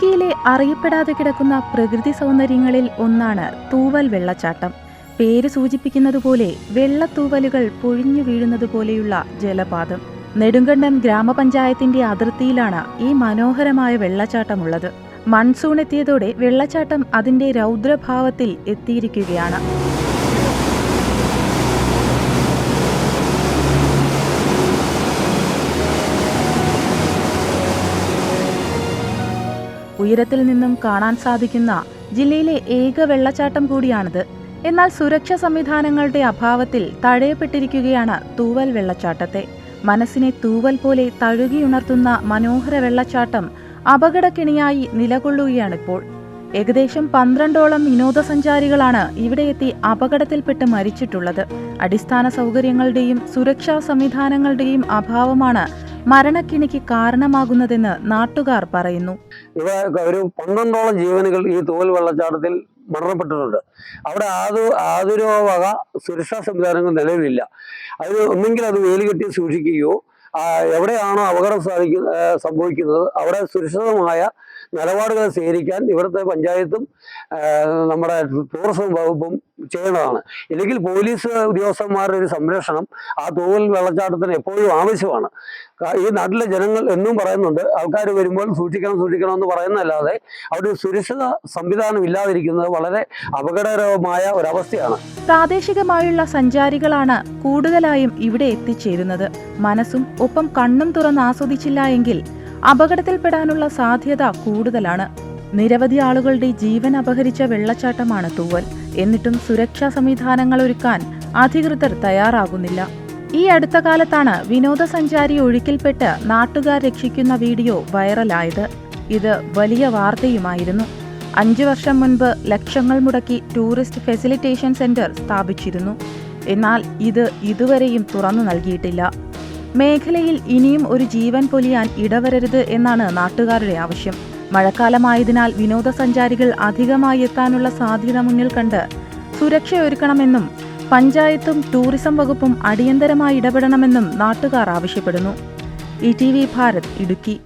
ഇടുക്കിയിലെ അറിയപ്പെടാതെ കിടക്കുന്ന പ്രകൃതി സൗന്ദര്യങ്ങളിൽ ഒന്നാണ് തൂവൽ വെള്ളച്ചാട്ടം. പേര് സൂചിപ്പിക്കുന്നതുപോലെ വെള്ളത്തൂവലുകൾ പൊഴിഞ്ഞു വീഴുന്നതുപോലെയുള്ള ജലപാതം. നെടുങ്കണ്ടം ഗ്രാമപഞ്ചായത്തിന്റെ അതിർത്തിയിലാണ് ഈ മനോഹരമായ വെള്ളച്ചാട്ടമുള്ളത്. മൺസൂൺ എത്തിയതോടെ വെള്ളച്ചാട്ടം അതിന്റെ രൗദ്രഭാവത്തിൽ എത്തിയിരിക്കുകയാണ്. ഉയരത്തിൽ നിന്നും കാണാൻ സാധിക്കുന്ന ജില്ലയിലെ ഏക വെള്ളച്ചാട്ടം കൂടിയാണിത്. എന്നാൽ സുരക്ഷാ സംവിധാനങ്ങളുടെ അഭാവത്തിൽ തടയപ്പെട്ടിരിക്കുകയാണ് തൂവൽ വെള്ളച്ചാട്ടത്തെ. മനസ്സിനെ തൂവൽ പോലെ തഴുകിയുണർത്തുന്ന മനോഹര വെള്ളച്ചാട്ടം അപകടക്കെണിയായി നിലകൊള്ളുകയാണിപ്പോൾ. ഏകദേശം 12ഓളം വിനോദസഞ്ചാരികളാണ് ഇവിടെ എത്തി അപകടത്തിൽപ്പെട്ട് മരിച്ചിട്ടുള്ളത്. അടിസ്ഥാന സൗകര്യങ്ങളുടെയും സുരക്ഷാ സംവിധാനങ്ങളുടെയും അഭാവമാണ് മരണക്കിണിക്ക് കാരണമാകുന്നതെന്ന് നാട്ടുകാർ പറയുന്നു. ഒരു 12ഓളം ജീവനുകൾ ഈ തൂവൽ വെള്ളച്ചാട്ടത്തിൽ മരണപ്പെട്ടിട്ടുണ്ട്. അവിടെ യാതൊരു വക സുരക്ഷാ സംവിധാനങ്ങൾ നിലവിലില്ല. ഒന്നെങ്കിൽ അത് വേലി കെട്ടി സൂക്ഷിക്കുകയോ എവിടെയാണോ അപകടം സംഭവിക്കുന്നത് അവിടെ സുരക്ഷിതമായ നിലപാടുകൾ സ്വീകരിക്കാൻ ഇവിടുത്തെ പഞ്ചായത്തും നമ്മുടെ ടൂറിസം വകുപ്പും ചെയ്യേണ്ടതാണ്. ഇല്ലെങ്കിൽ പോലീസ് ഉദ്യോഗസ്ഥന്മാരുടെ ഒരു സംരക്ഷണം ആ തൂവൽ വെള്ളച്ചാട്ടത്തിന് എപ്പോഴും ആവശ്യമാണ്. ഈ നാട്ടിലെ ജനങ്ങൾ എന്നും പറയുന്നുണ്ട്, ആൾക്കാർ വരുമ്പോൾ സൂക്ഷിക്കണം എന്ന് പറയുന്നതല്ലാതെ അവിടെ സുരക്ഷിത സംവിധാനം ഇല്ലാതിരിക്കുന്നത് വളരെ അപകടകരമായ ഒരവസ്ഥയാണ്. പ്രാദേശികമായുള്ള സഞ്ചാരികളാണ് കൂടുതലായും ഇവിടെ എത്തിച്ചേരുന്നത്. മനസ്സും ഒപ്പം കണ്ണും തുറന്ന് ആസ്വദിച്ചില്ല എങ്കിൽ അപകടത്തിൽപ്പെടാനുള്ള സാധ്യത കൂടുതലാണ്. നിരവധി ആളുകളുടെ ജീവൻ അപഹരിച്ച വെള്ളച്ചാട്ടമാണ് തൂവൽ. എന്നിട്ടും സുരക്ഷാ സംവിധാനങ്ങൾ ഒരുക്കാൻ അധികൃതർ തയ്യാറാകുന്നില്ല. ഈ അടുത്ത കാലത്താണ് വിനോദസഞ്ചാരി ഒഴുക്കിൽപ്പെട്ട് നാട്ടുകാർ രക്ഷിക്കുന്ന വീഡിയോ വൈറലായത്. ഇത് വലിയ വാർത്തയുമായിരുന്നു. 5 വർഷം മുൻപ് ലക്ഷങ്ങൾ മുടക്കി ടൂറിസ്റ്റ് ഫെസിലിറ്റേഷൻ സെന്റർ സ്ഥാപിച്ചിരുന്നു. എന്നാൽ ഇത് ഇതുവരെയും തുറന്നു നൽകിയിട്ടില്ല. മേഖലയിൽ ഇനിയും ഒരു ജീവൻ പൊലിയാൻ ഇടവരരുത് എന്നാണ് നാട്ടുകാരുടെ ആവശ്യം. മഴക്കാലമായതിനാൽ വിനോദസഞ്ചാരികൾ അധികമായി എത്താനുള്ള സാധ്യത മുന്നിൽ കണ്ട് സുരക്ഷയൊരുക്കണമെന്നും പഞ്ചായത്തും ടൂറിസം വകുപ്പും അടിയന്തരമായി ഇടപെടണമെന്നും നാട്ടുകാർ ആവശ്യപ്പെടുന്നു. ETV ഭാരത്, ഇടുക്കി.